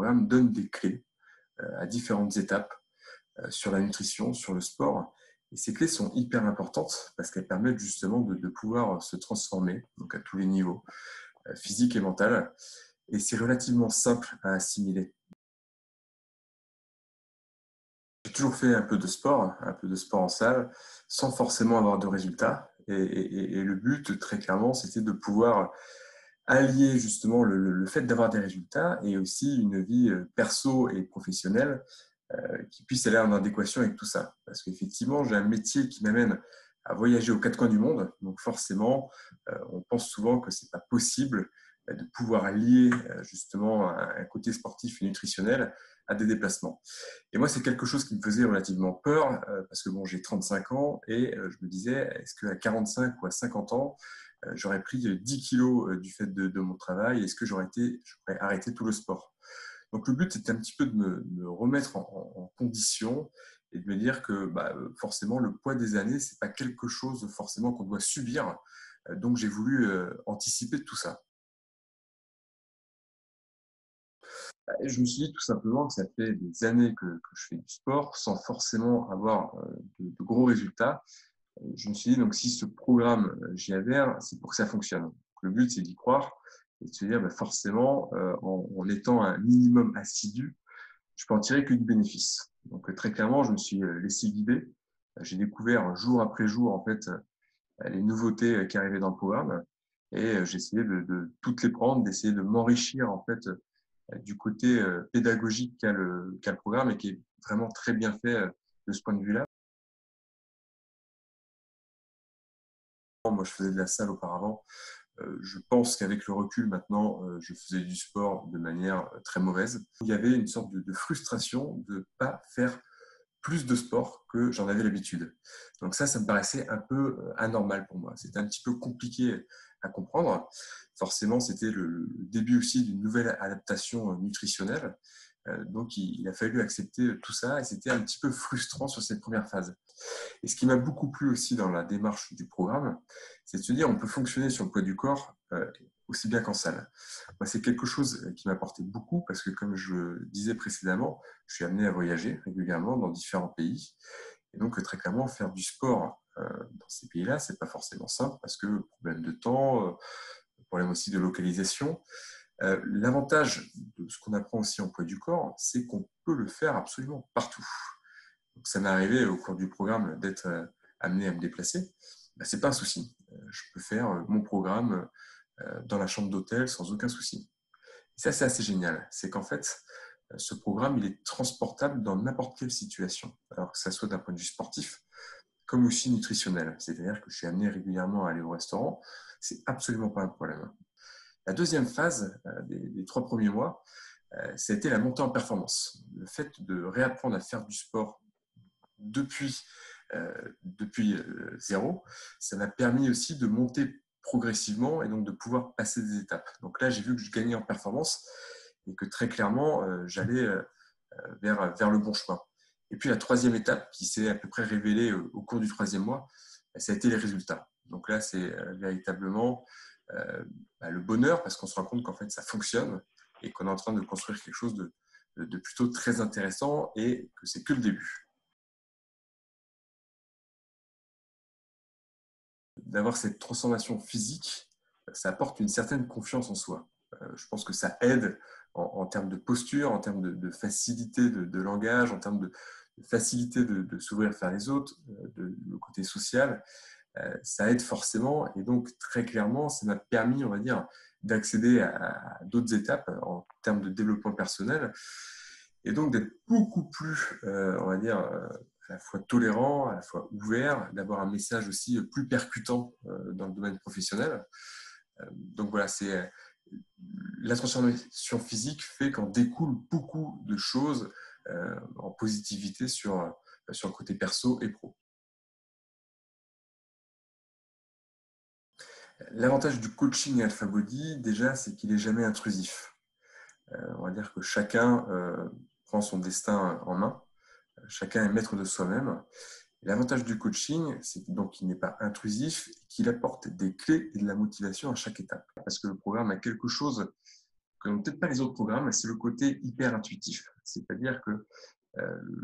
programme donne des clés à différentes étapes sur la nutrition, sur le sport. Et ces clés sont hyper importantes parce qu'elles permettent justement de pouvoir se transformer, donc à tous les niveaux, physique et mental. Et c'est relativement simple à assimiler. J'ai toujours fait un peu de sport en salle, sans forcément avoir de résultats. Et le but, très clairement, c'était de pouvoir allier justement le fait d'avoir des résultats et aussi une vie perso et professionnelle qui puisse aller en adéquation avec tout ça. Parce qu'effectivement, j'ai un métier qui m'amène à voyager aux quatre coins du monde. Donc forcément, on pense souvent que ce n'est pas possible de pouvoir lier justement un côté sportif et nutritionnel à des déplacements. Et moi, c'est quelque chose qui me faisait relativement peur parce que bon, j'ai 35 ans et je me disais, est-ce qu'à 45 ou à 50 ans, j'aurais pris 10 kilos du fait de mon travail? Est-ce que j'aurais arrêté tout le sport? Donc le but, c'était un petit peu de me remettre en condition et de me dire que forcément, le poids des années, ce n'est pas quelque chose forcément qu'on doit subir. Donc j'ai voulu anticiper tout ça. Et je me suis dit tout simplement que ça fait des années que je fais du sport sans forcément avoir de gros résultats. Je me suis dit, donc, si ce programme, j'y adhère, c'est pour que ça fonctionne. Donc, le but, c'est d'y croire et de se dire, forcément, en étant un minimum assidu, je peux en tirer que du bénéfice. Donc, très clairement, je me suis laissé guider. J'ai découvert jour après jour, en fait, les nouveautés qui arrivaient dans le programme et j'ai essayé de toutes les prendre, d'essayer de m'enrichir, en fait, du côté pédagogique qu'a le programme et qui est vraiment très bien fait de ce point de vue-là. Moi, je faisais de la salle auparavant. Je pense qu'avec le recul maintenant, je faisais du sport de manière très mauvaise. Il y avait une sorte de frustration de ne pas faire plus de sport que j'en avais l'habitude. Donc ça me paraissait un peu anormal pour moi. C'était un petit peu compliqué à comprendre. Forcément, c'était le début aussi d'une nouvelle adaptation nutritionnelle. Donc il a fallu accepter tout ça et c'était un petit peu frustrant sur cette première phase. Et ce qui m'a beaucoup plu aussi dans la démarche du programme, c'est de se dire on peut fonctionner sur le poids du corps aussi bien qu'en salle. Moi, c'est quelque chose qui m'apportait beaucoup parce que, comme je disais précédemment, je suis amené à voyager régulièrement dans différents pays. Et donc, très clairement, faire du sport dans ces pays-là, c'est pas forcément simple parce que problème de temps, problème aussi de localisation. L'avantage de ce qu'on apprend aussi en poids du corps, c'est qu'on peut le faire absolument partout. Donc, ça m'est arrivé au cours du programme d'être amené à me déplacer. Ce n'est pas un souci. Je peux faire mon programme dans la chambre d'hôtel sans aucun souci. Et ça, c'est assez génial. C'est qu'en fait, ce programme, il est transportable dans n'importe quelle situation. Alors que ça soit d'un point de vue sportif, comme aussi nutritionnel. C'est-à-dire que je suis amené régulièrement à aller au restaurant. C'est absolument pas un problème. La deuxième phase des 3 premiers mois, ça a été la montée en performance. Le fait de réapprendre à faire du sport depuis zéro, ça m'a permis aussi de monter progressivement et donc de pouvoir passer des étapes. Donc là, j'ai vu que je gagnais en performance et que très clairement, j'allais vers le bon chemin. Et puis la troisième étape qui s'est à peu près révélée au cours du 3e mois, ça a été les résultats. Donc là, c'est véritablement le bonheur parce qu'on se rend compte qu'en fait, ça fonctionne et qu'on est en train de construire quelque chose de plutôt très intéressant et que c'est que le début. D'avoir cette transformation physique, ça apporte une certaine confiance en soi. Je pense que ça aide en termes de posture, en termes de facilité de langage, en termes de facilité de s'ouvrir vers les autres, le côté social. Ça aide forcément et donc très clairement, ça m'a permis, on va dire, d'accéder à d'autres étapes en termes de développement personnel et donc d'être beaucoup plus, on va dire, à la fois tolérant, à la fois ouvert, d'avoir un message aussi plus percutant dans le domaine professionnel. Donc voilà, c'est la transformation physique fait qu'en découle beaucoup de choses en positivité sur le côté perso et pro. L'avantage du coaching Alpha Body, déjà, c'est qu'il n'est jamais intrusif. On va dire que chacun prend son destin en main, chacun est maître de soi-même. L'avantage du coaching, c'est donc qu'il n'est pas intrusif, qu'il apporte des clés et de la motivation à chaque étape. Parce que le programme a quelque chose que n'ont peut-être pas les autres programmes, c'est le côté hyper intuitif. C'est-à-dire que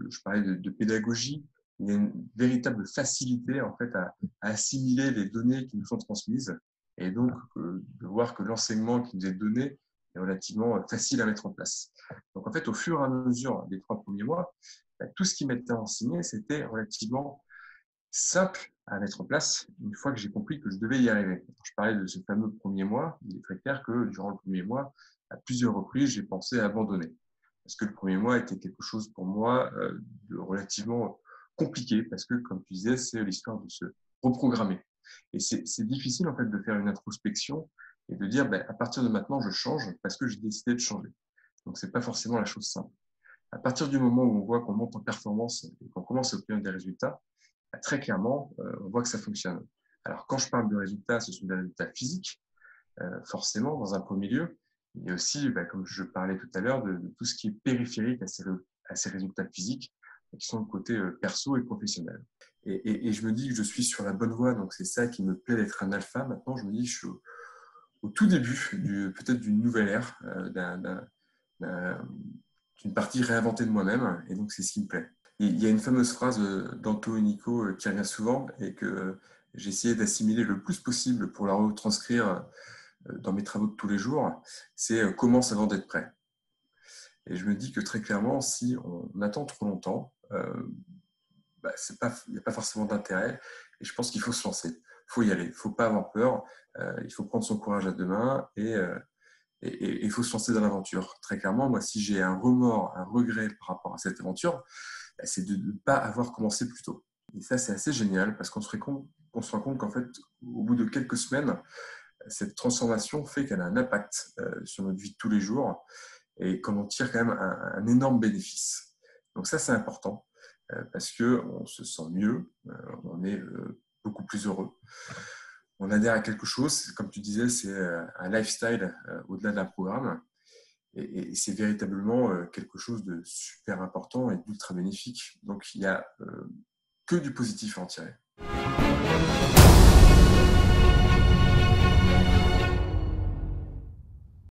je parlais de pédagogie, il y a une véritable facilité en fait à assimiler les données qui nous sont transmises et donc de voir que l'enseignement qui nous est donné est relativement facile à mettre en place. Donc en fait, au fur et à mesure des 3 premiers mois, tout ce qui m'était enseigné, c'était relativement simple à mettre en place une fois que j'ai compris que je devais y arriver. Je parlais de ce fameux premier mois. Il est très clair que durant le premier mois, à plusieurs reprises, j'ai pensé à abandonner. Parce que le premier mois était quelque chose pour moi de relativement compliqué, parce que, comme tu disais, c'est l'histoire de se reprogrammer. Et c'est difficile en fait de faire une introspection et de dire, à partir de maintenant, je change parce que j'ai décidé de changer. Donc, c'est pas forcément la chose simple. À partir du moment où on voit qu'on monte en performance et qu'on commence à obtenir des résultats, très clairement, on voit que ça fonctionne. Alors, quand je parle de résultats, ce sont des résultats physiques, forcément, dans un premier lieu. Il y a aussi, comme je parlais tout à l'heure, de tout ce qui est périphérique à ces résultats physiques, qui sont le côté perso et professionnel. Et je me dis que je suis sur la bonne voie, donc c'est ça qui me plaît d'être un alpha. Maintenant, je me dis que je suis au tout début peut-être d'une nouvelle ère, d'une partie réinventée de moi-même, et donc c'est ce qui me plaît. Il y a une fameuse phrase d'Anto et Nico qui revient souvent et que j'ai essayé d'assimiler le plus possible pour la retranscrire dans mes travaux de tous les jours, c'est commence avant d'être prêt. Et je me dis que très clairement, si on attend trop longtemps, il n'y a pas forcément d'intérêt. Et je pense qu'il faut se lancer. Il faut y aller. Il ne faut pas avoir peur. Il faut prendre son courage à deux mains et il faut se lancer dans l'aventure. Très clairement, moi, si j'ai un remords, un regret par rapport à cette aventure, c'est de ne pas avoir commencé plus tôt. Et ça, c'est assez génial parce qu'on se rend compte qu'en fait, au bout de quelques semaines, cette transformation fait qu'elle a un impact sur notre vie de tous les jours et qu'on en tire quand même un énorme bénéfice. Donc ça, c'est important parce qu'on se sent mieux, on est beaucoup plus heureux. On adhère à quelque chose, comme tu disais, c'est un lifestyle au-delà d'un programme. Et c'est véritablement quelque chose de super important et d'ultra bénéfique. Donc, il n'y a que du positif à en tirer.